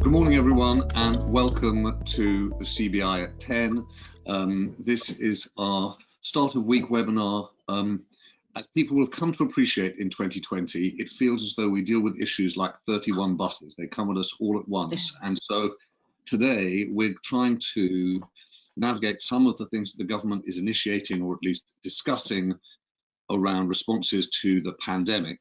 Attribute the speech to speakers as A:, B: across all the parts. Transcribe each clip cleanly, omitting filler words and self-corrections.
A: Good morning, everyone, and welcome to the CBI at 10. This is our start of week webinar. As people will have come to appreciate in 2020, it feels as though we deal with issues like 31 buses. They come at us all at once. And so today we're trying to navigate some of the things that the government is initiating, or at least discussing, around responses to the pandemic.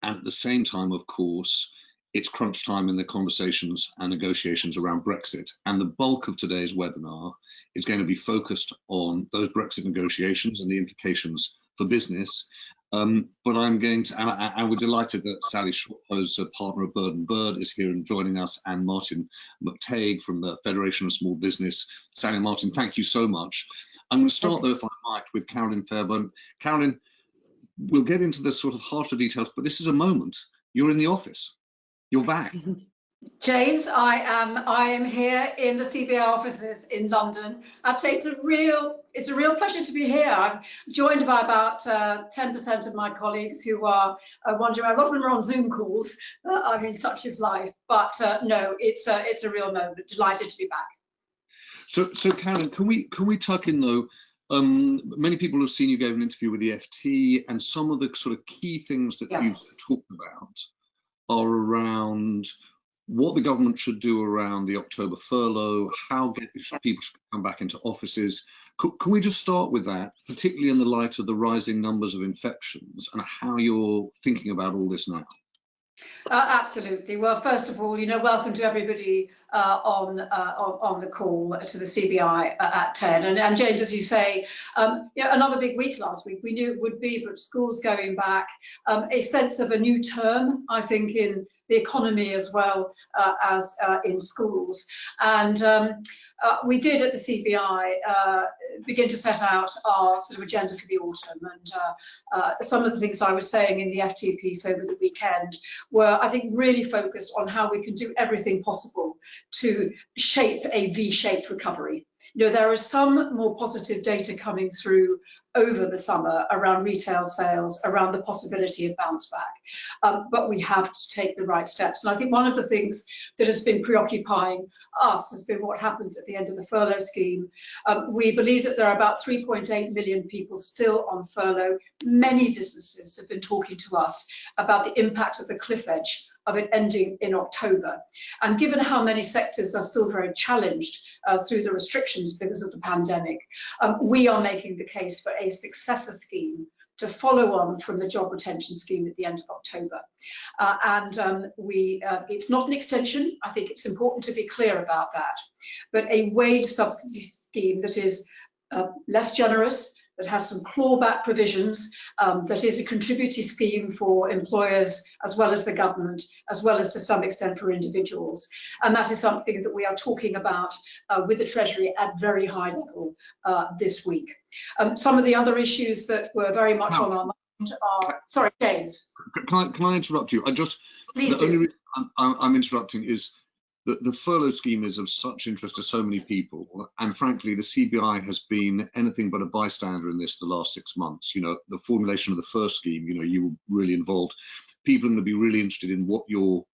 A: And at the same time, of course, it's crunch time in the conversations and negotiations around Brexit. And the bulk of today's webinar is going to be focused on those Brexit negotiations and the implications for business. But I'm going to, and we're delighted that Sally Shorthouse, a partner of Bird & Bird, is here and joining us, and Martin McTague from the Federation of Small Business. Sally and Martin, thank you so much. I'm going to start, though, if I might, with Carolyn Fairburn. Carolyn, we'll get into the sort of harsher details, but this is a moment. You're in the office. You're back.
B: James, I am here in the CBI offices in London. I'd say it's a real pleasure to be here. I'm joined by about 10% of my colleagues who are wandering around. A lot of them are on Zoom calls. I mean, such is life. But no, it's a real moment. Delighted to be back.
A: So Carolyn, can we tuck in though? Many people have seen you gave an interview with the FT, and some of the sort of key things that you've talked about are around what the government should do around the October furlough, how people should come back into offices. Can we just start with that, particularly in the light of the rising numbers of infections, and how you're thinking about all this now?
B: Absolutely. Well, first of all, welcome to everybody on the call to the CBI at 10. And James, as you say, another big week last week. We knew it would be, but schools going back, a sense of a new term, I think, in the economy as well as in schools. And we did at the CBI begin to set out our sort of agenda for the autumn. And some of the things I was saying in the FT piece over the weekend were, I think, really focused on how we can do everything possible to shape a V-shaped recovery. There is some more positive data coming through over the summer around retail sales, around the possibility of bounce back, but we have to take the right steps. And I think one of the things that has been preoccupying us has been what happens at the end of the furlough scheme. We believe that there are about 3.8 million people still on furlough. Many businesses have been talking to us about the impact of the cliff edge of it ending in October. And given how many sectors are still very challenged through the restrictions because of the pandemic, we are making the case for a successor scheme to follow on from the job retention scheme at the end of October. It's not an extension. I think it's important to be clear about that, but a wage subsidy scheme that is less generous, that has some clawback provisions, that is a contributory scheme for employers as well as the government, as well as to some extent for individuals. And that is something that we are talking about with the Treasury at very high level this week. Some of the other issues that were very much on our mind are, sorry, James.
A: Can I interrupt you?
B: Please
A: the only reason I'm interrupting is the furlough scheme is of such interest to so many people, and frankly, the CBI has been anything but a bystander in this the last 6 months. The formulation of the first scheme, you were really involved. People are going to be really interested in what you're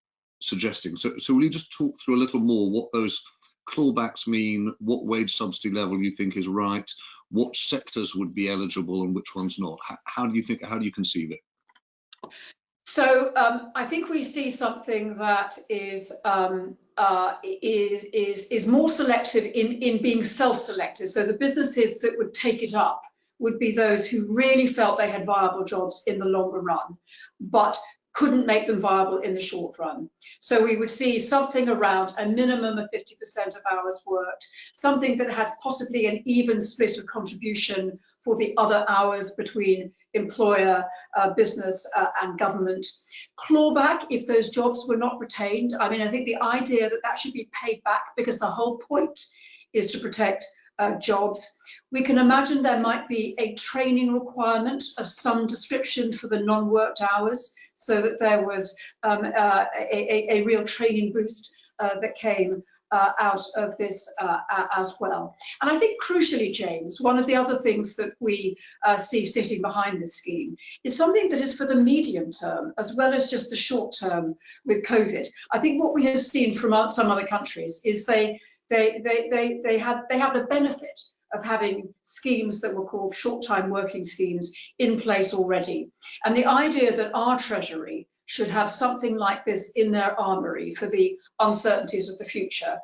A: suggesting. So will you just talk through a little more what those clawbacks mean, what wage subsidy level you think is right, what sectors would be eligible and which ones not? How do you conceive it?
B: So I think we see something that is more selective in being self-selective. So the businesses that would take it up would be those who really felt they had viable jobs in the longer run, but couldn't make them viable in the short run. So we would see something around a minimum of 50% of hours worked, something that has possibly an even split of contribution for the other hours between employer, business and government. Clawback if those jobs were not retained. I mean, I think the idea that that should be paid back because the whole point is to protect jobs. We can imagine there might be a training requirement of some description for the non-worked hours, so that there was a real training boost that came out of this as well. And I think crucially, James, one of the other things that we see sitting behind this scheme is something that is for the medium term as well as just the short term with COVID. I think what we have seen from some other countries is they have the benefit of having schemes that were called short-time working schemes in place already. And the idea that our Treasury should have something like this in their armoury for the uncertainties of the future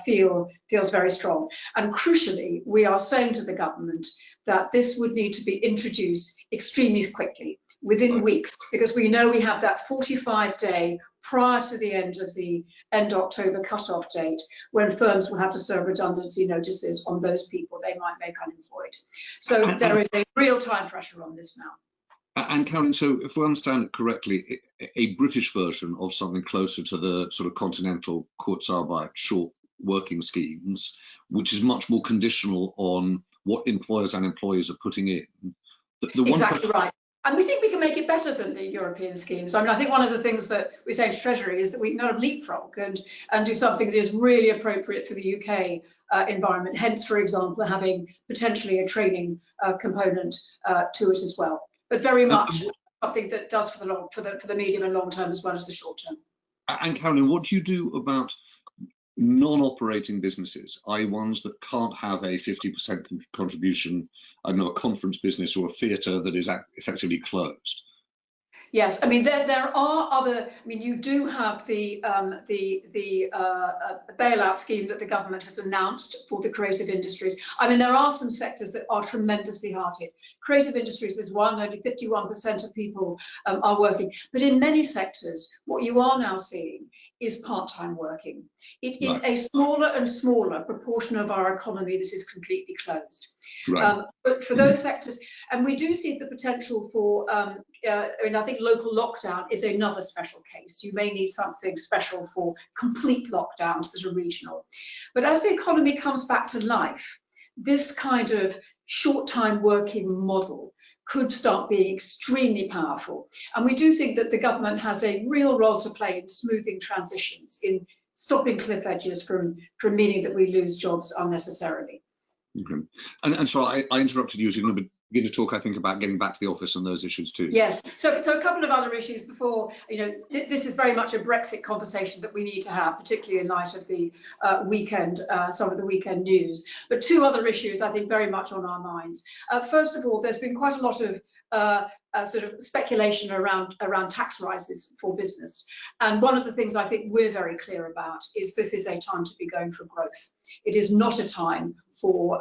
B: feels very strong. And crucially, we are saying to the government that this would need to be introduced extremely quickly, within weeks, because we know we have that 45-day prior to the end of the end October cut-off date, when firms will have to serve redundancy notices on those people they might make unemployed. So there is a real time pressure on this now.
A: And Caroline, so if we understand it correctly, a British version of something closer to the sort of continental Kurzarbeit short working schemes, which is much more conditional on what employers and employees are putting in.
B: Exactly right. And we think we can make it better than the European schemes. I mean, I think one of the things that we say to Treasury is that we can kind of leapfrog and do something that is really appropriate for the UK environment. Hence, for example, having potentially a training component to it as well. But very much something that does for the medium and long term as well as the short term.
A: And Caroline, what do you do about non-operating businesses, i.e. ones that can't have a 50% contribution, I don't know, a conference business or a theatre that is effectively closed?
B: Yes, I mean there are other. I mean, you do have the bailout scheme that the government has announced for the creative industries. I mean, there are some sectors that are tremendously hard hit. Creative industries is one. Only 51% of people are working, but in many sectors, what you are now seeing is part-time working. It is a smaller and smaller proportion of our economy that is completely closed.
A: Right.
B: But for those sectors, and we do see the potential for, I mean, I think local lockdown is another special case. You may need something special for complete lockdowns that are regional. But as the economy comes back to life, this kind of short-time working model could start being extremely powerful. And we do think that the government has a real role to play in smoothing transitions, in stopping cliff edges from meaning that we lose jobs unnecessarily.
A: Okay. And so I interrupted you, so you're going to begin to talk, I think, about getting back to the office and those issues too.
B: Yes, so a couple of other issues before, you know, this is very much a Brexit conversation that we need to have, particularly in light of the weekend, some of the weekend news. But two other issues I think very much on our minds. First of all, there's been quite a lot of sort of speculation around tax rises for business. And one of the things I think we're very clear about is this is a time to be going for growth. It is not a time for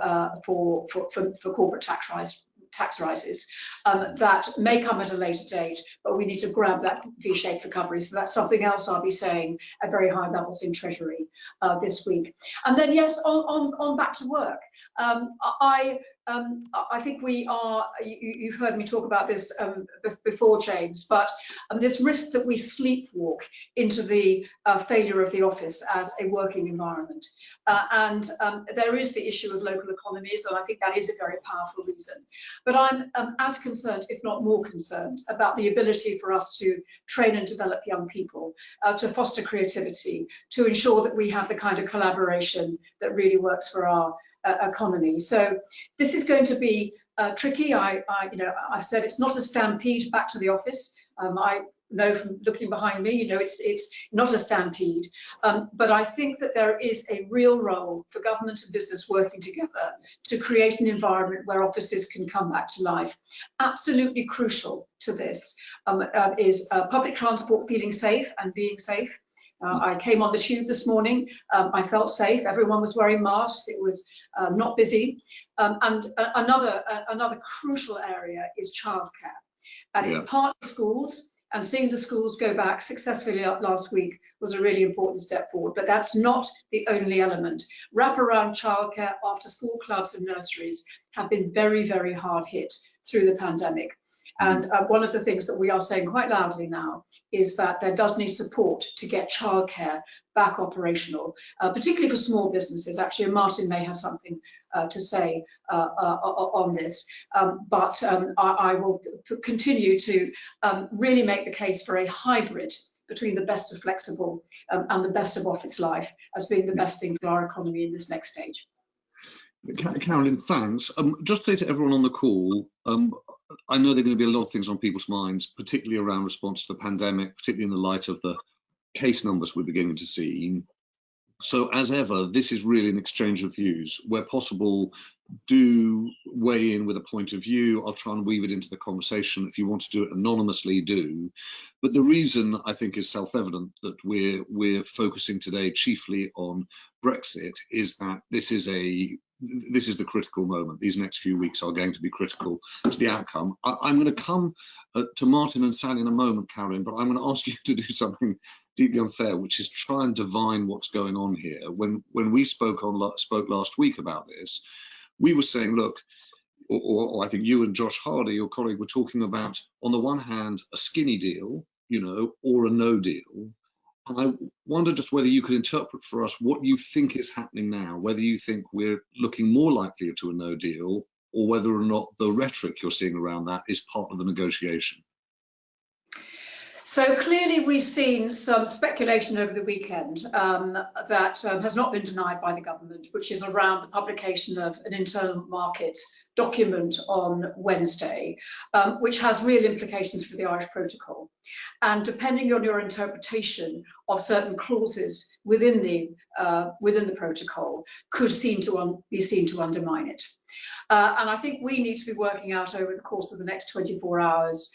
B: corporate tax rises that may come at a later date, but we need to grab that V-shaped recovery. So that's something else I'll be saying at very high levels in Treasury this week. And then, yes, on back to work. I think we are, you've heard me talk about this before, James, but this risk that we sleepwalk into the failure of the office as a working environment. And there is the issue of local economies, and I think that is a very powerful reason. But I'm as concerned, if not more concerned, about the ability for us to train and develop young people, to foster creativity, to ensure that we have the kind of collaboration that really works for our economy. So this is going to be tricky. I've said it's not a stampede back to the office. I know from looking behind me, you know, it's not a stampede. But I think that there is a real role for government and business working together to create an environment where offices can come back to life. Absolutely crucial to this is public transport feeling safe and being safe. I came on the tube this morning. I felt safe. Everyone was wearing masks. It was not busy. And another crucial area is childcare. And it's partly schools. And seeing the schools go back successfully last week was a really important step forward. But that's not the only element. Wraparound childcare, after school clubs and nurseries have been very, very hard hit through the pandemic. And one of the things that we are saying quite loudly now is that there does need support to get childcare back operational, particularly for small businesses. Actually, and Martin may have something to say on this, but I will continue to really make the case for a hybrid between the best of flexible and the best of office life as being the best thing for our economy in this next stage.
A: Carolyn, thanks. Just to say to everyone on the call, I know there are going to be a lot of things on people's minds, particularly around response to the pandemic, particularly in the light of the case numbers we're beginning to see. So as ever, this is really an exchange of views. Where possible, do weigh in with a point of view. I'll try and weave it into the conversation. If you want to do it anonymously, do. But the reason I think is self-evident that we're focusing today chiefly on Brexit is that this is the critical moment. These next few weeks are going to be critical to the outcome. I'm going to come to Martin and Sally in a moment, Carolyn, but I'm going to ask you to do something deeply unfair, which is try and divine what's going on here. When we spoke last week about this, we were saying, look, or I think you and Josh Hardy, your colleague, were talking about, on the one hand, a skinny deal, or a no deal. And I wonder just whether you could interpret for us what you think is happening now, whether you think we're looking more likely to a no deal, or whether or not the rhetoric you're seeing around that is part of the negotiation.
B: So clearly we've seen some speculation over the weekend that has not been denied by the government, which is around the publication of an internal market document on Wednesday, which has real implications for the Irish protocol. And depending on your interpretation of certain clauses within the protocol, could be seen to undermine it. And I think we need to be working out over the course of the next 24 hours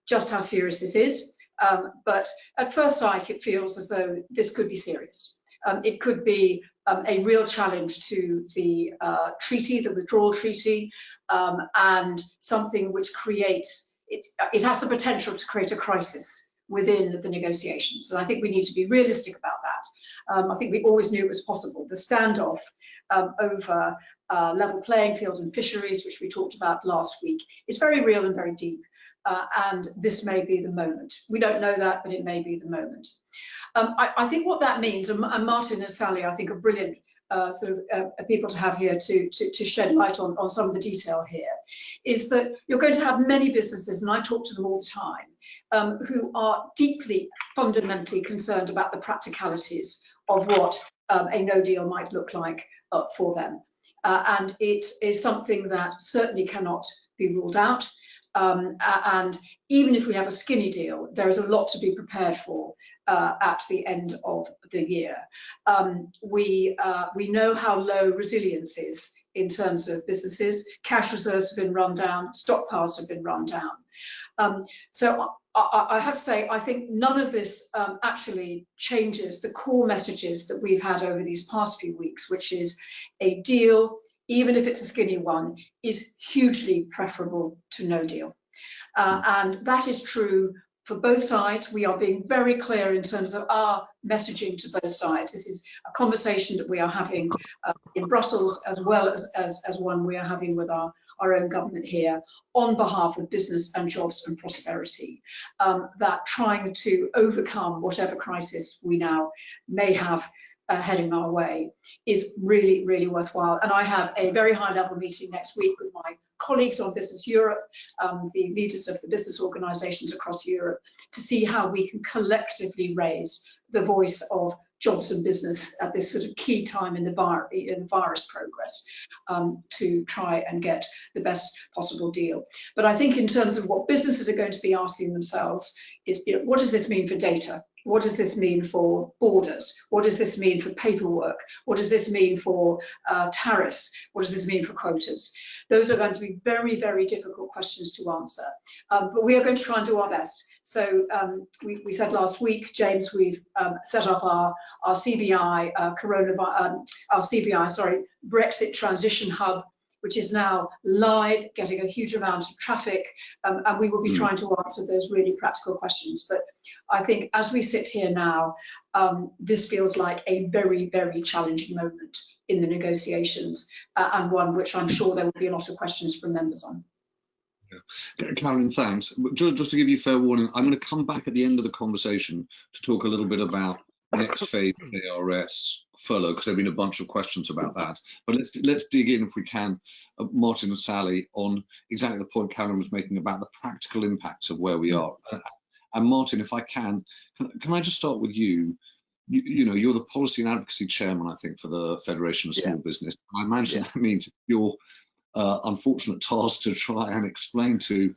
B: just how serious this is. But at first sight, it feels as though this could be serious. It could be a real challenge to the treaty, the withdrawal treaty, and something which creates, it has the potential to create a crisis within the negotiations. And I think we need to be realistic about that. I think we always knew it was possible. The standoff over level playing field and fisheries, which we talked about last week, is very real and very deep. And this may be the moment. We don't know that, but it may be the moment. I think what that means, and Martin and Sally, I think, are brilliant people to have here to shed light on some of the detail here, is that you're going to have many businesses, and I talk to them all the time, who are deeply, fundamentally concerned about the practicalities of what a no deal might look like for them. And it is something that certainly cannot be ruled out. And even if we have a skinny deal, there is a lot to be prepared for at the end of the year. We know how low resilience is in terms of businesses. Cash reserves have been run down, stockpiles have been run down. So I have to say, I think none of this actually changes the core messages that we've had over these past few weeks, which is a deal, even if it's a skinny one, is hugely preferable to no deal. And that is true for both sides. We are being very clear in terms of our messaging to both sides. This is a conversation that we are having in Brussels, as well as one we are having with our own government here on behalf of business and jobs and prosperity, that trying to overcome whatever crisis we now may have heading our way is really, really worthwhile. And I have a very high level meeting next week with my colleagues on Business Europe, the leaders of the business organisations across Europe, to see how we can collectively raise the voice of jobs and business at this sort of key time in the virus progress, to try and get the best possible deal. But I think in terms of what businesses are going to be asking themselves is, what does this mean for data? What does this mean for borders? What does this mean for paperwork? What does this mean for tariffs? What does this mean for quotas? Those are going to be very, very difficult questions to answer. But we are going to try and do our best. So we said last week, James, we've set up our CBI Brexit transition hub, which is now live, getting a huge amount of traffic, and we will be trying to answer those really practical questions. But I think as we sit here now, this feels like a very, very challenging moment in the negotiations, and one which I'm sure there will be a lot of questions from members on.
A: Yeah. Carolyn, thanks. Just to give you fair warning, I'm going to come back at the end of the conversation to talk a little bit about next phase ARS furlough, because there have been a bunch of questions about that. But let's dig in, if we can, Martin and Sally, on exactly the point Carolyn was making about the practical impacts of where we are. And Martin, if I can I just start with you? You know, you're the policy and advocacy chairman, I think, for the Federation of
C: Yeah.
A: Small Business. I imagine
C: Yeah.
A: that means your unfortunate task to try and explain to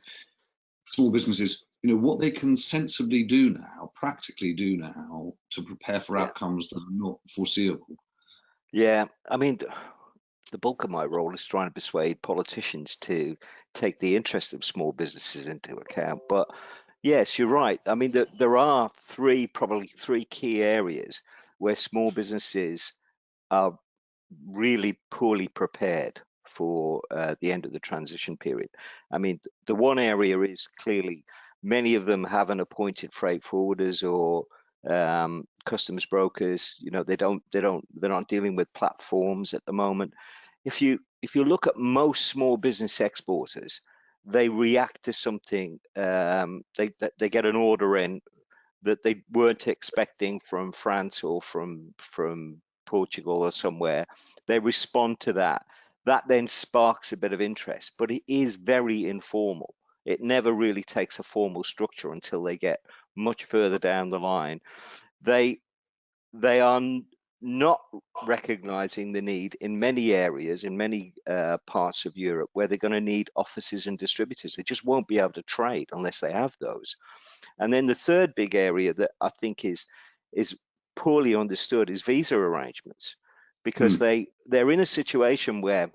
A: small businesses, you know, what they can sensibly do now, practically do now, to prepare for
C: Yeah.
A: outcomes that are not foreseeable.
C: Yeah, I mean, the bulk of my role is trying to persuade politicians to take the interest of small businesses into account. But yes, you're right. I mean, there are probably three key areas where small businesses are really poorly prepared for the end of the transition period. I mean, the one area is clearly many of them haven't appointed freight forwarders or customs brokers. You know, they're not dealing with platforms at the moment. If you look at most small business exporters, they react to something. They get an order in that they weren't expecting from France or from Portugal or somewhere. They respond to that. That then sparks a bit of interest, but it is very informal. It never really takes a formal structure until they get much further down the line. They are not recognizing the need in many areas, in many parts of Europe, where they're going to need offices and distributors. They just won't be able to trade unless they have those. And then the third big area that I think is poorly understood is visa arrangements, because they're in a situation where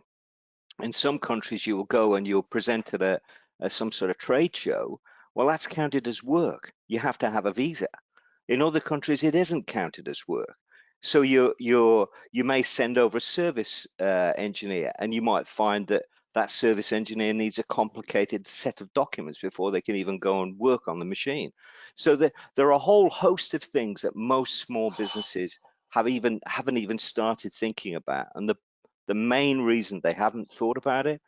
C: in some countries you will go and you'll present at some sort of trade show. Well, that's counted as work. You have to have a visa. In other countries, it isn't counted as work. So you may send over a service engineer, and you might find that that service engineer needs a complicated set of documents before they can even go and work on the machine. So there are a whole host of things that most small businesses haven't even started thinking about. And the main reason they haven't thought about it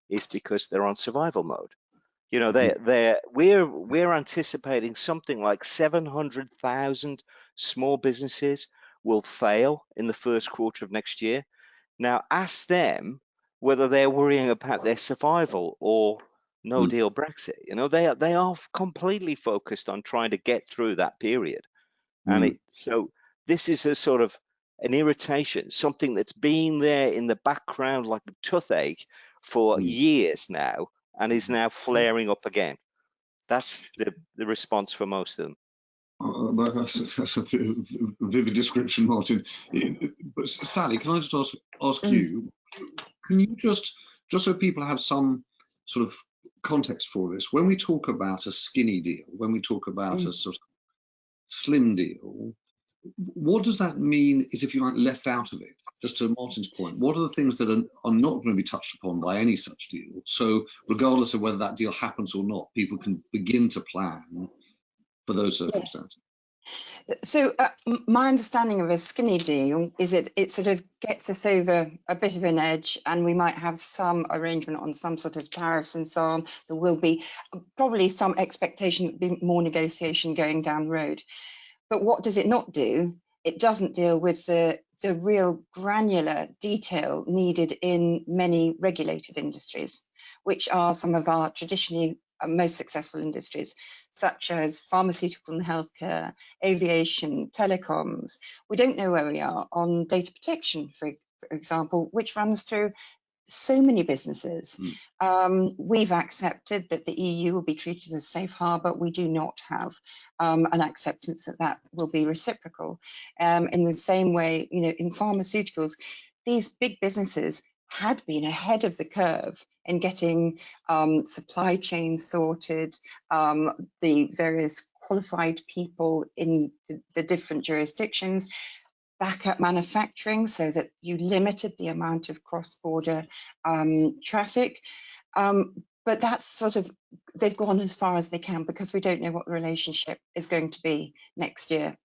C: is because they're on survival mode. You know, we're anticipating something like 700,000 small businesses will fail in the first quarter of next year. Now, ask them whether they're worrying about their survival or no deal Brexit. You know, they are completely focused on trying to get through that period. And so this is a sort of an irritation, something that's been there in the background like a toothache for years now, and is now flaring up again. That's the response for most of them.
A: That's a vivid description, Martin. But Sally, can I just ask you, can you just so people have some sort of context for this, when we talk about a skinny deal, when we talk about a sort of slim deal, what does that mean is, if you like, left out of it? Just to Martin's point, what are the things that are not going to be touched upon by any such deal? So regardless of whether that deal happens or not, people can begin to plan for those circumstances.
D: Yes. So my understanding of a skinny deal is it sort of gets us over a bit of an edge, and we might have some arrangement on some sort of tariffs and so on. There will be probably some expectation that there'll be more negotiation going down the road. But what does it not do? It doesn't deal with the real granular detail needed in many regulated industries, which are some of our traditionally most successful industries, such as pharmaceutical and healthcare, aviation, telecoms. We don't know where we are on data protection, for example, which runs through so many businesses. We've accepted that the EU will be treated as safe harbour. We do not have an acceptance that will be reciprocal. In the same way, you know, in pharmaceuticals, these big businesses had been ahead of the curve in getting supply chains sorted, the various qualified people in the different jurisdictions, backup manufacturing so that you limited the amount of cross-border traffic. But that's sort of, they've gone as far as they can because we don't know what the relationship is going to be next year.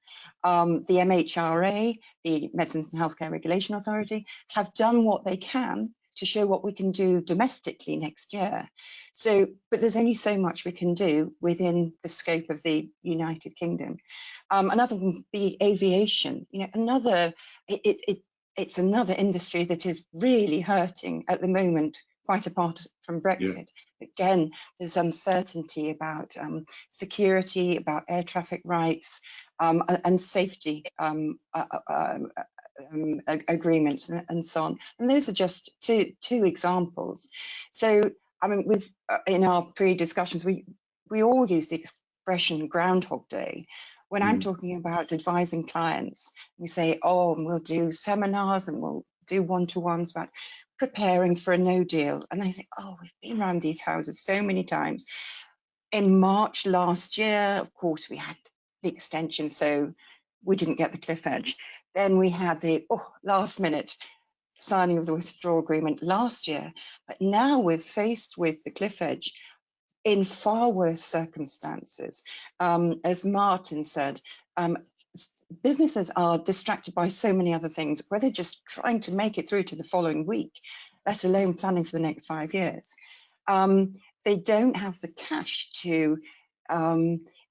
D: The MHRA, the Medicines and Healthcare Regulation Authority, have done what they can to show what we can do domestically next year. So, but there's only so much we can do within the scope of the United Kingdom. Another would be aviation. You know, it's another industry that is really hurting at the moment quite apart from Brexit. Again, there's uncertainty about security, about air traffic rights, and safety agreements and so on. And those are just two examples. So, I mean, in our pre-discussions, we all use the expression Groundhog Day. When I'm talking about advising clients, we say, oh, and we'll do seminars and we'll do one-to-ones about preparing for a no deal. And they say, oh, we've been around these houses so many times. In March last year, of course, we had the extension, so we didn't get the cliff edge. Then we had the last minute signing of the withdrawal agreement last year. But now we're faced with the cliff edge in far worse circumstances. As Martin said, businesses are distracted by so many other things, where they're just trying to make it through to the following week, let alone planning for the next 5 years. They don't have the cash to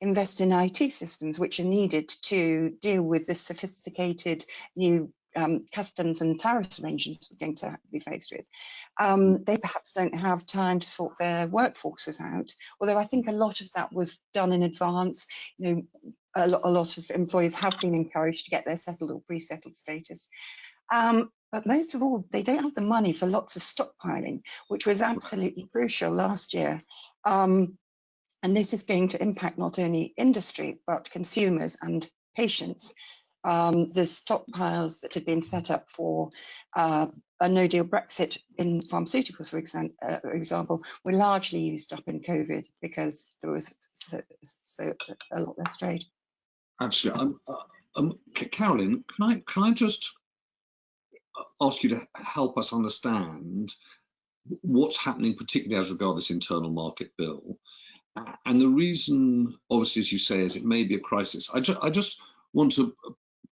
D: invest in IT systems, which are needed to deal with this sophisticated new customs and tariffs arrangements we're going to be faced with. They perhaps don't have time to sort their workforces out, although I think a lot of that was done in advance. You know, a lot of employees have been encouraged to get their settled or pre-settled status. But most of all, they don't have the money for lots of stockpiling, which was absolutely crucial last year. And this is going to impact not only industry, but consumers and patients. The stockpiles that had been set up for a no-deal Brexit in pharmaceuticals, for example, were largely used up in COVID because there was so a lot less trade.
A: Absolutely. Carolyn, can I just ask you to help us understand what's happening, particularly as regards this internal market bill? And the reason, obviously, as you say, is it may be a crisis. I just want to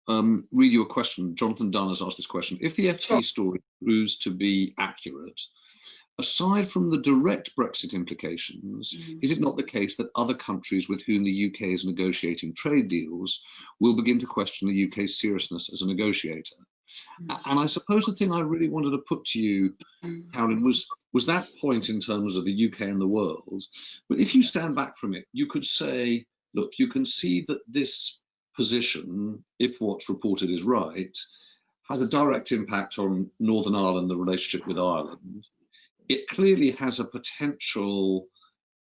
A: read you a question. Jonathan Dunn has asked this question. If the FT story proves to be accurate, aside from the direct Brexit implications, is it not the case that other countries with whom the UK is negotiating trade deals will begin to question the UK's seriousness as a negotiator? And I suppose the thing I really wanted to put to you, Carolyn, was that point in terms of the UK and the world. But if you stand back from it, you could say, look, you can see that this position, if what's reported is right, has a direct impact on Northern Ireland, the relationship with Ireland. It clearly has a potential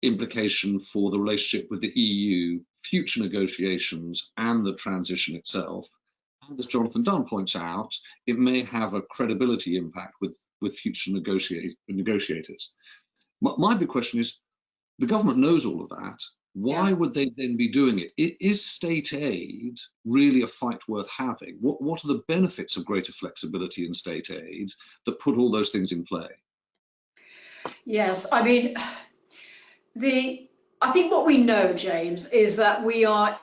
A: implication for the relationship with the EU, future negotiations, and the transition itself. And as Jonathan Dunn points out, it may have a credibility impact with future negotiators. My big question is, the government knows all of that. Why would they then be doing it? Is state aid really a fight worth having? What are the benefits of greater flexibility in state aid that put all those things in play?
B: Yes, I mean, I think what we know, James, is that we are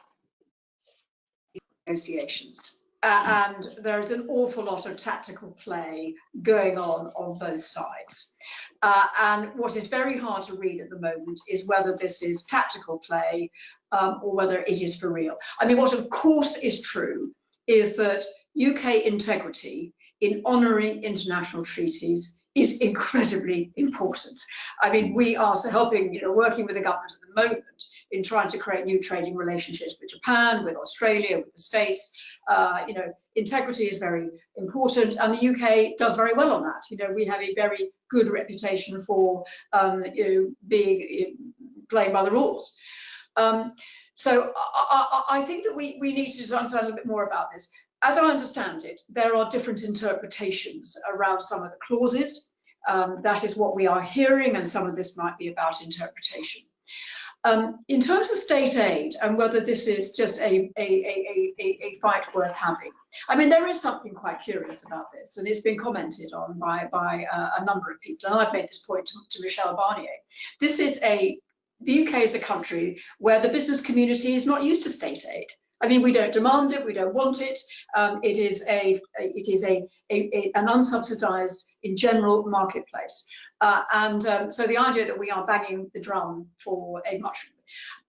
B: in negotiations. And there's an awful lot of tactical play going on both sides. And what is very hard to read at the moment is whether this is tactical play or whether it is for real. I mean, what of course is true is that UK integrity in honouring international treaties is incredibly important. I mean, we are helping, working with the government at the moment in trying to create new trading relationships with Japan, with Australia, with the States. Integrity is very important, and the UK does very well on that. We have a very good reputation for being playing by the rules. So I think that we need to understand a little bit more about this. As I understand it, there are different interpretations around some of the clauses. That is what we are hearing, and some of this might be about interpretation. In terms of state aid and whether this is just a fight worth having, I mean, there is something quite curious about this, and it's been commented on by a number of people, and I've made this point to Michel Barnier. The UK is a country where the business community is not used to state aid. I mean, we don't demand it, we don't want it. It is an unsubsidized, in general, marketplace. So the idea that we are banging the drum for a much...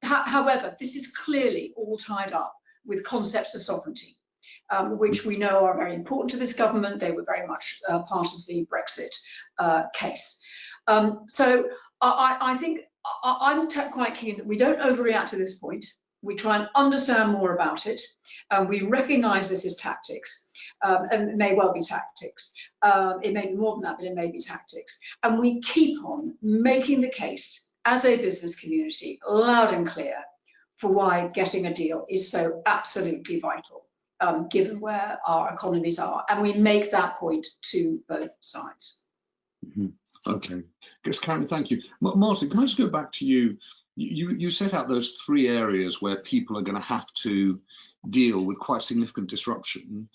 B: However, this is clearly all tied up with concepts of sovereignty, which we know are very important to this government. They were very much part of the Brexit case. So I think I'm quite keen that we don't overreact to this point. We try and understand more about it. We recognise this is tactics, and it may well be tactics. It may be more than that, but it may be tactics. And we keep on making the case as a business community, loud and clear, for why getting a deal is so absolutely vital, given where our economies are. And we make that point to both sides.
A: Mm-hmm. Okay, yes, Karen, thank you. Martin, can I just go back to you? You set out those 3 areas where people are going to have to deal with quite significant disruption.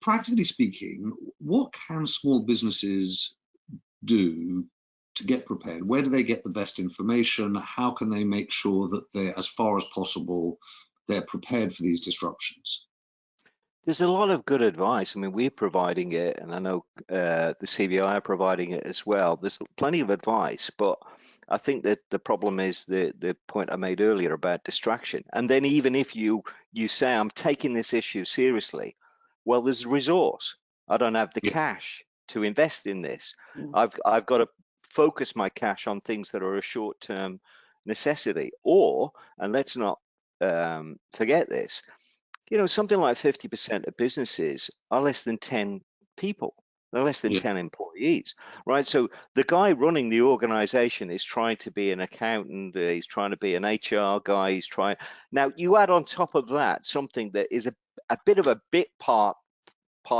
A: Practically speaking, what can small businesses do to get prepared? Where do they get the best information? How can they make sure that they're, as far as possible, they're prepared for these disruptions?
C: There's a lot of good advice. I mean, we're providing it, and I know the CBI are providing it as well. There's plenty of advice, but I think that the problem is the point I made earlier about distraction. And then even if you say, I'm taking this issue seriously, well, there's resource. I don't have the cash to invest in this. I've got to focus my cash on things that are a short-term necessity. Or, and let's not forget this, you know, something like 50% of businesses are less than 10 people. They're less than 10 employees, right? So the guy running the organization is trying to be an accountant, he's trying to be an HR guy, he's trying. Now, you add on top of that something that is a bit of a part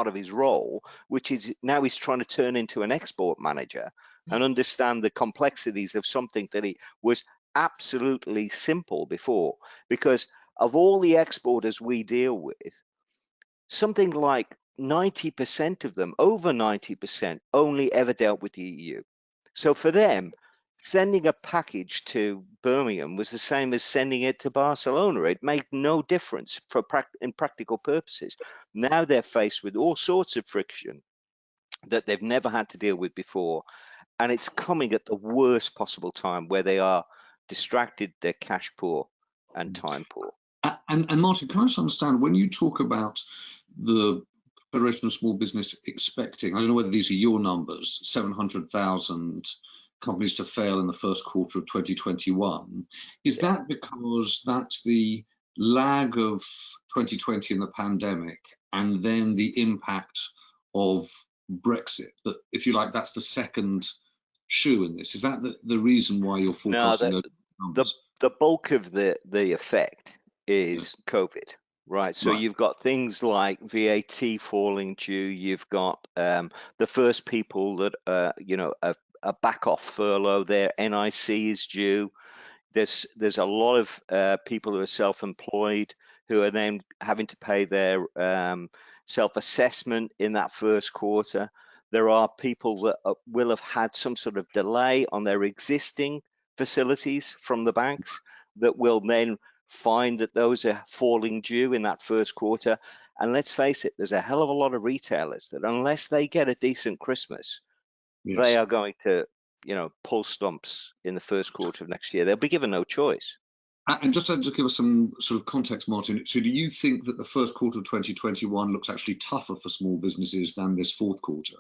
C: of his role, which is now he's trying to turn into an export manager and understand the complexities of something that he was absolutely simple before. Because of all the exporters we deal with, something like 90% of them, over 90%, only ever dealt with the EU. So for them, sending a package to Birmingham was the same as sending it to Barcelona. It made no difference in practical purposes. Now they're faced with all sorts of friction that they've never had to deal with before. And it's coming at the worst possible time where they are distracted, they're cash poor and time poor.
A: And Martin, can I just understand, when you talk about the Federation of Small Business expecting, I don't know whether these are your numbers, 700,000 companies to fail in the first quarter of 2021, is that because that's the lag of 2020 and the pandemic, and then the impact of Brexit, that, if you like, that's the second shoe in this? Is that the reason why you're forecasting those numbers?
C: The bulk of the effect is COVID, right? So you've got things like VAT falling due. You've got the first people that you know are back off furlough. Their NIC is due. There's a lot of people who are self-employed who are then having to pay their self-assessment in that first quarter. There are people that will have had some sort of delay on their existing facilities from the banks that will then find that those are falling due in that first quarter. And let's face it, there's a hell of a lot of retailers that unless they get a decent Christmas, they are going to, you know, pull stumps in the first quarter of next year. They'll be given no choice.
A: And just to give us some sort of context, Martin, so do you think that the first quarter of 2021 looks actually tougher for small businesses than this fourth quarter?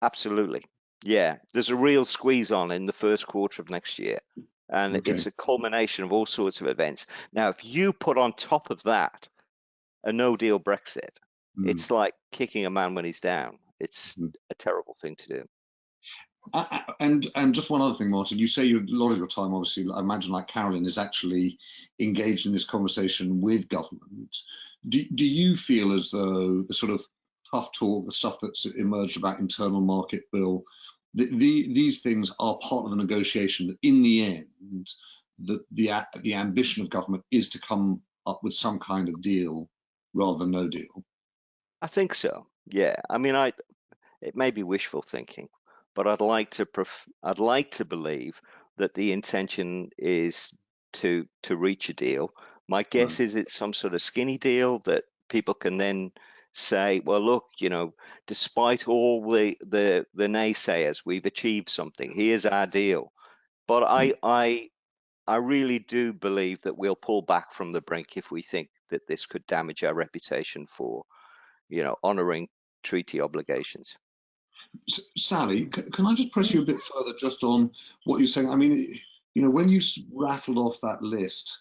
C: Absolutely. Yeah, there's a real squeeze on in the first quarter of next year. And it's a culmination of all sorts of events. Now, if you put on top of that a no-deal Brexit, it's like kicking a man when he's down. It's a terrible thing to do.
A: And just one other thing, Martin, you say a lot of your time, obviously, I imagine, like Carolyn, is actually engaged in this conversation with government. Do you feel as though the sort of tough talk, the stuff that's emerged about internal market bill, these things are part of the negotiation, that in the end, the ambition of government is to come up with some kind of deal rather than no deal?
C: I think so. Yeah. I mean, it may be wishful thinking, but I'd like to believe that the intention is to reach a deal. My guess is it's some sort of skinny deal that people can then say, well, look, you know, despite all the naysayers, we've achieved something. Here's our deal. But I really do believe that we'll pull back from the brink if we think that this could damage our reputation for, you know, honoring treaty obligations.
A: Sally, can I just press you a bit further just on what you're saying? I mean, you know, when you rattled off that list,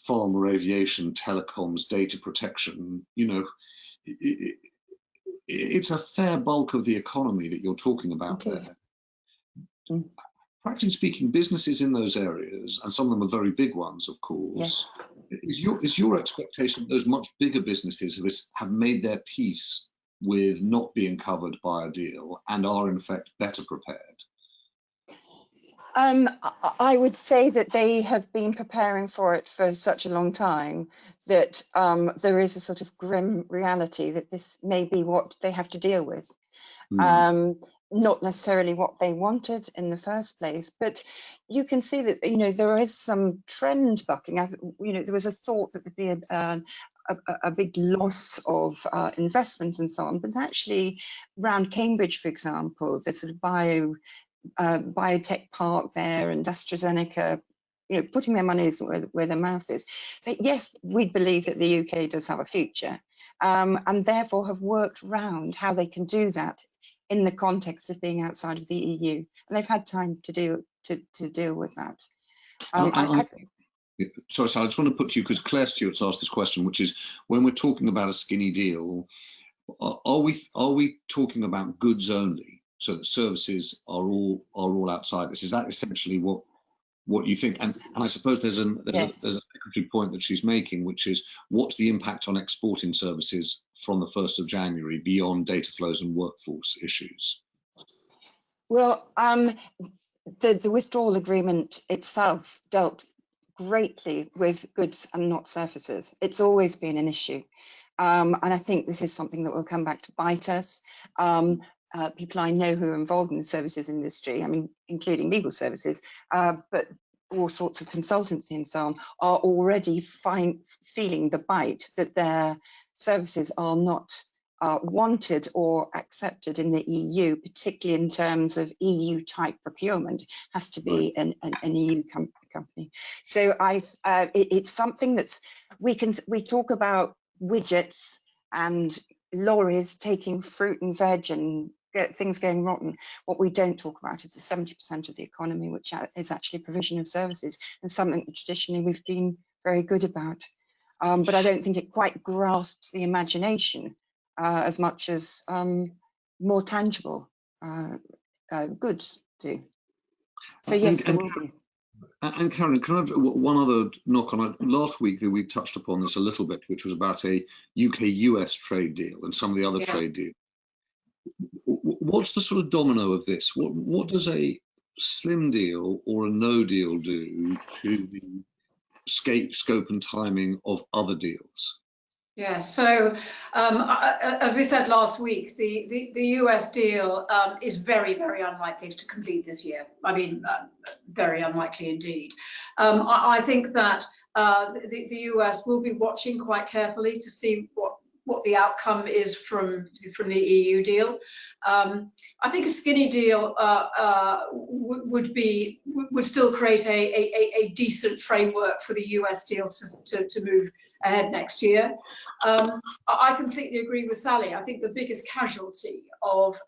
A: pharma, aviation, telecoms, data protection, you know, it's a fair bulk of the economy that you're talking about there.
D: Mm.
A: Practically speaking, businesses in those areas, and some of them are very big ones, of course, is your expectation that those much bigger businesses have made their peace with not being covered by a deal and are in fact better prepared?
D: I would say that they have been preparing for it for such a long time that there is a sort of grim reality that this may be what they have to deal with. Not necessarily what they wanted in the first place, but you can see that, you know, there is some trend bucking. As you know, there was a thought that there'd be a big loss of investment and so on, but actually around Cambridge, for example, there's sort of biotech park there, and AstraZeneca, you know, putting their money where their mouth is. So yes, we believe that the UK does have a future, and therefore have worked round how they can do that in the context of being outside of the EU, and they've had time to deal with that.
A: Sorry, Sal, I just want to put to you, because Claire Stewart's asked this question, which is, when we're talking about a skinny deal, are we talking about goods only, so that services are all outside this? Is that essentially what you think? And I suppose there's a secondary point that she's making, which is, what's the impact on exporting services from the 1st of January beyond data flows and workforce issues?
D: Well, the withdrawal agreement itself dealt greatly with goods and not services. It's always been an issue. And I think this is something that will come back to bite us. People I know who are involved in the services industry, I mean, including legal services, but all sorts of consultancy and so on, are already feeling the bite that their services are not wanted or accepted in the EU, particularly in terms of EU type procurement. Has to be an EU company. So it's something that's, we talk about widgets and lorries taking fruit and veg and things going rotten. What we don't talk about is the 70% of the economy, which is actually provision of services, and something that traditionally we've been very good about. But I don't think it quite grasps the imagination as much as more tangible goods do. So yes, there will be.
A: And Karen, can I have one other knock on it? Last week that we touched upon this a little bit, which was about a UK-US trade deal and some of the other trade deals. What's the sort of domino of this? What does a slim deal or a no deal do to the scope and timing of other deals?
B: Yes, so as we said last week, the US deal is very, very unlikely to complete this year. I mean, very unlikely indeed. I think that the US will be watching quite carefully to see what the outcome is from the EU deal. I think a skinny deal would still create a decent framework for the US deal to move ahead next year. I completely agree with Sally. I think the biggest casualty of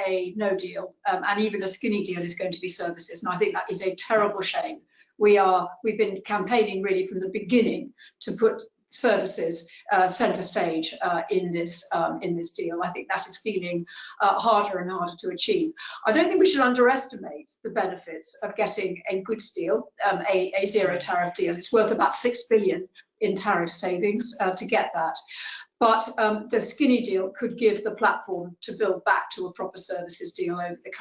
B: a no deal and even a skinny deal is going to be services, and I think that is a terrible shame. We've been campaigning really from the beginning to put services centre stage in this deal. I think that is feeling harder and harder to achieve. I don't think we should underestimate the benefits of getting a goods deal, a zero tariff deal. It's worth about 6 billion in tariff savings to get that. But the skinny deal could give the platform to build back to a proper services deal over the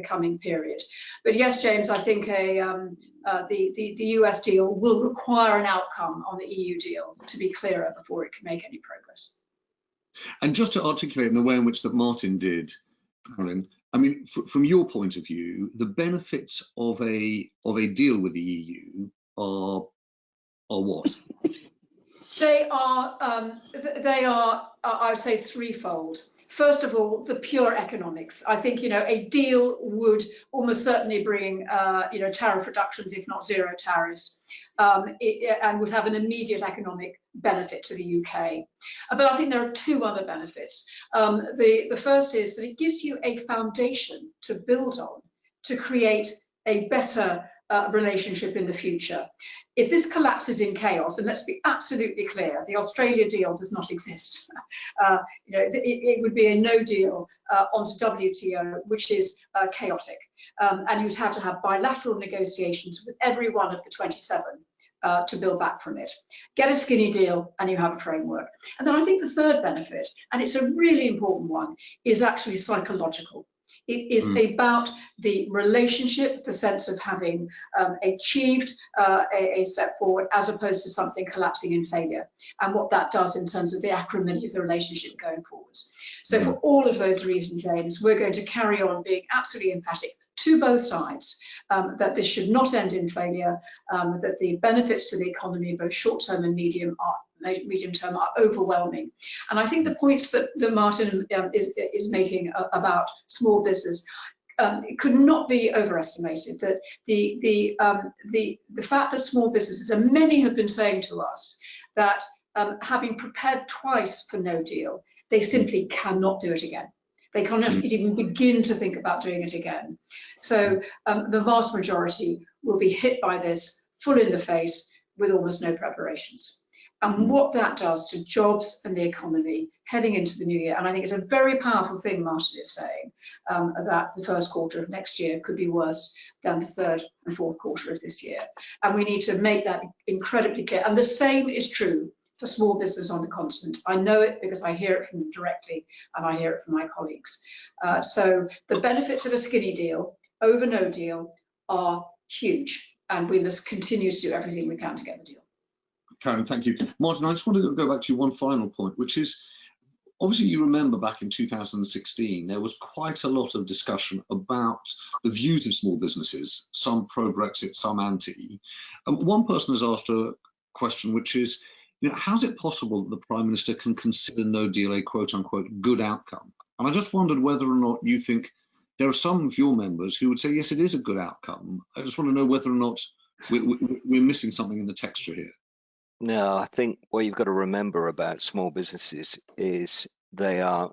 B: coming period. But yes, James, I think the US deal will require an outcome on the EU deal to be clearer before it can make any progress.
A: And just to articulate in the way in which that Martin did, Karen, I mean, from your point of view, the benefits of a deal with the EU are what?
B: They are, I would say, threefold. First of all, the pure economics. I think, a deal would almost certainly bring, tariff reductions, if not zero tariffs, and would have an immediate economic benefit to the UK. But I think there are two other benefits. The first is that it gives you a foundation to build on to create a better relationship in the future. If this collapses in chaos, and let's be absolutely clear, the Australia deal does not exist. It would be a no deal onto WTO, which is chaotic. And you'd have to have bilateral negotiations with every one of the 27 to build back from it. Get a skinny deal and you have a framework. And then I think the third benefit, and it's a really important one, is actually psychological. It is about the relationship, the sense of having achieved a step forward as opposed to something collapsing in failure, and what that does in terms of the acrimony of the relationship going forwards. So for all of those reasons, James, we're going to carry on being absolutely emphatic to both sides that this should not end in failure, that the benefits to the economy, both short-term and medium term, are overwhelming. And I think the points that Martin is making about small business could not be overestimated. That the fact that small businesses, and many have been saying to us that having prepared twice for no deal, they simply cannot do it again. They cannot even begin to think about doing it again. So the vast majority will be hit by this full in the face with almost no preparations. And what that does to jobs and the economy heading into the new year. And I think it's a very powerful thing Martin is saying, that the first quarter of next year could be worse than the third and fourth quarter of this year. And we need to make that incredibly clear. And the same is true for small business on the continent. I know it because I hear it from them directly and I hear it from my colleagues. So the benefits of a skinny deal over no deal are huge, and we must continue to do everything we can to get the deal.
A: Karen, thank you. Martin, I just want to go back to you one final point, which is, obviously you remember back in 2016, there was quite a lot of discussion about the views of small businesses, some pro-Brexit, some anti. One person has asked a question, which is, how's it possible that the Prime Minister can consider no deal a quote-unquote good outcome? And I just wondered whether or not you think there are some of your members who would say, yes, it is a good outcome. I just want to know whether or not we're missing something in the texture here.
C: No, I think what you've got to remember about small businesses is they're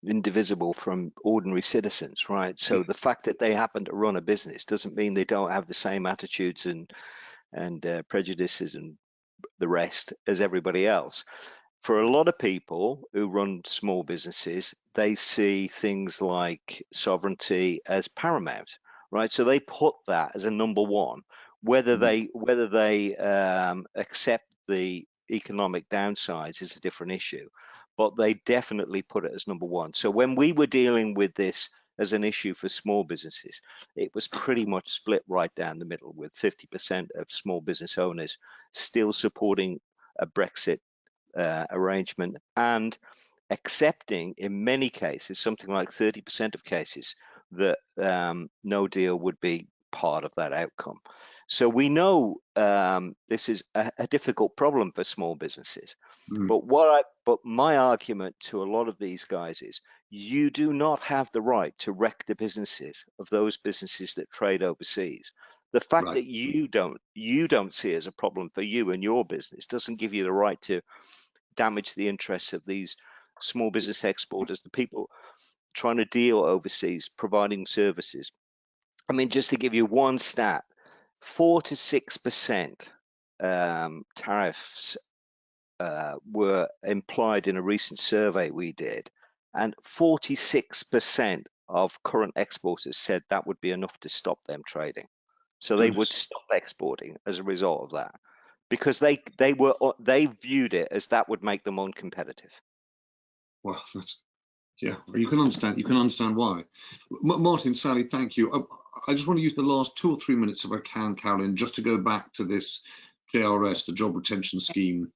C: indivisible from ordinary citizens, right? So the fact that they happen to run a business doesn't mean they don't have the same attitudes and prejudices and the rest as everybody else. For a lot of people who run small businesses, they see things like sovereignty as paramount, right? So they put that as a number one. Whether they accept the economic downsides is a different issue, but they definitely put it as number one. So when we were dealing with this as an issue for small businesses, it was pretty much split right down the middle, with 50% of small business owners still supporting a Brexit arrangement and accepting, in many cases, something like 30% of cases, that no deal would be part of that outcome. So we know this is a difficult problem for small businesses. But my argument to a lot of these guys is, you do not have the right to wreck the businesses of those businesses that trade overseas. The fact that you don't see it as a problem for you and your business doesn't give you the right to damage the interests of these small business exporters, the people trying to deal overseas, providing services. I mean, just to give you one stat, 4 to 6% tariffs were implied in a recent survey we did, and 46% of current exporters said that would be enough to stop them trading. So they would stop exporting as a result of that, because they viewed it as that would make them uncompetitive.
A: Well, yeah, you can understand why. Martin, Sally, thank you. I just want to use the last 2 or 3 minutes, if I can, Carolyn, just to go back to this JRS, the Job Retention Scheme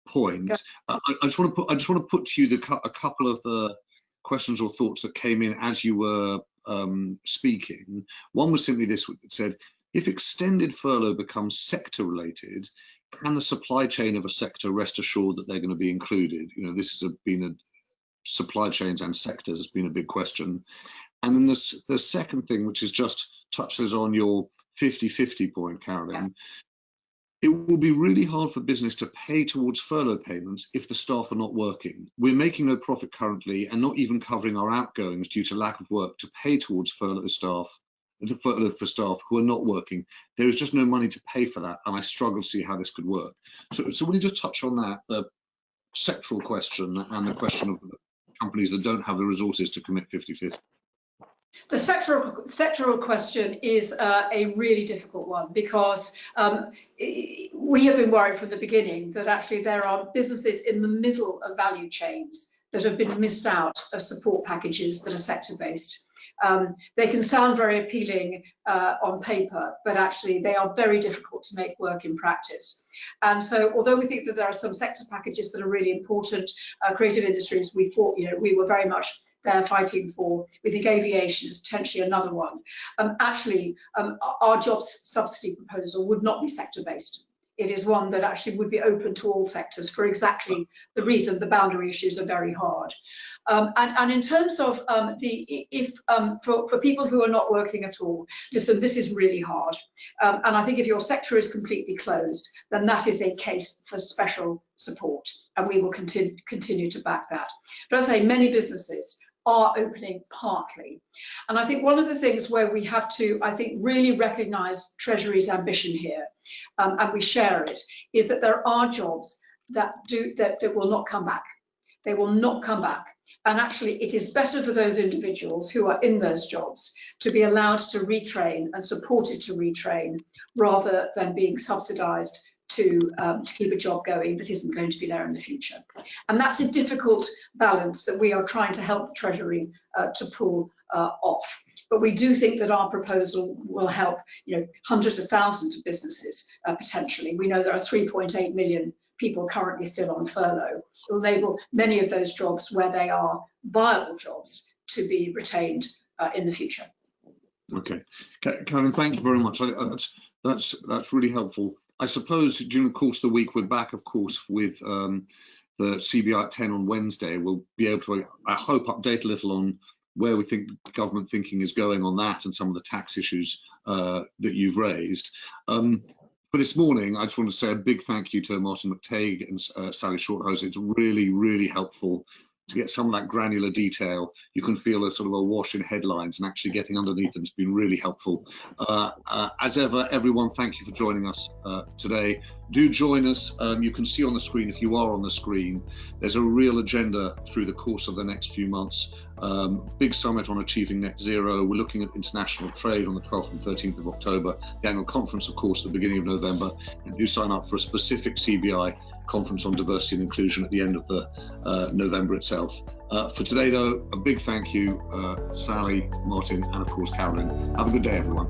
A: point. I just want to put to you a couple of the questions or thoughts that came in as you were speaking. One was simply this: it said, if extended furlough becomes sector related, can the supply chain of a sector rest assured that they're going to be included? This has been supply chains and sectors has been a big question. And then the second thing, which is just touches on your 50-50 point, Carolyn, it will be really hard for business to pay towards furlough payments if the staff are not working. We're making no profit currently and not even covering our outgoings due to lack of work to pay towards furlough for staff who are not working. There is just no money to pay for that, and I struggle to see how this could work. So will you just touch on that, the sectoral question and the question of companies that don't have the resources to commit 50-50?
B: The sectoral question is a really difficult one, because we have been worried from the beginning that actually there are businesses in the middle of value chains that have been missed out of support packages that are sector-based. They can sound very appealing on paper, but actually they are very difficult to make work in practice. And so, although we think that there are some sector packages that are really important, creative industries, we thought, we were very much there fighting for. We think aviation is potentially another one. Our jobs subsidy proposal would not be sector-based. It is one that actually would be open to all sectors for exactly the reason the boundary issues are very hard. And in terms of for people who are not working at all, listen, this is really hard. And I think if your sector is completely closed, then that is a case for special support, and we will continue to back that. But as I say, many businesses are opening partly. And I think one of the things where we have to, I think, really recognise Treasury's ambition here, and we share it, is that there are jobs that will not come back. They will not come back. And actually, it is better for those individuals who are in those jobs to be allowed to retrain and supported to retrain, rather than being subsidised to keep a job going that isn't going to be there in the future. And that's a difficult balance that we are trying to help the Treasury to pull off. But we do think that our proposal will help, hundreds of thousands of businesses potentially. We know there are 3.8 million people currently still on furlough. It will enable many of those jobs where they are viable jobs to be retained in the future. Okay,
A: Karen, thank you very much. That's really helpful. I suppose during the course of the week, we're back, of course, with the CBI at 10 on Wednesday. We'll be able to, I hope, update a little on where we think government thinking is going on that and some of the tax issues that you've raised. For this morning, I just want to say a big thank you to Martin McTague and Sally Shorthose. It's really, really helpful to get some of that granular detail. You can feel a sort of a wash in headlines, and actually getting underneath them has been really helpful. As ever, everyone, thank you for joining us today. Do join us. You can see on the screen, if you are on the screen, there's a real agenda through the course of the next few months. Big summit on achieving net zero. We're looking at international trade on the 12th and 13th of October. The annual conference, of course, at the beginning of November. And do sign up for a specific CBI conference on diversity and inclusion at the end of the November itself. For today, though, a big thank you, Sally, Martin, and of course, Carolyn. Have a good day, everyone.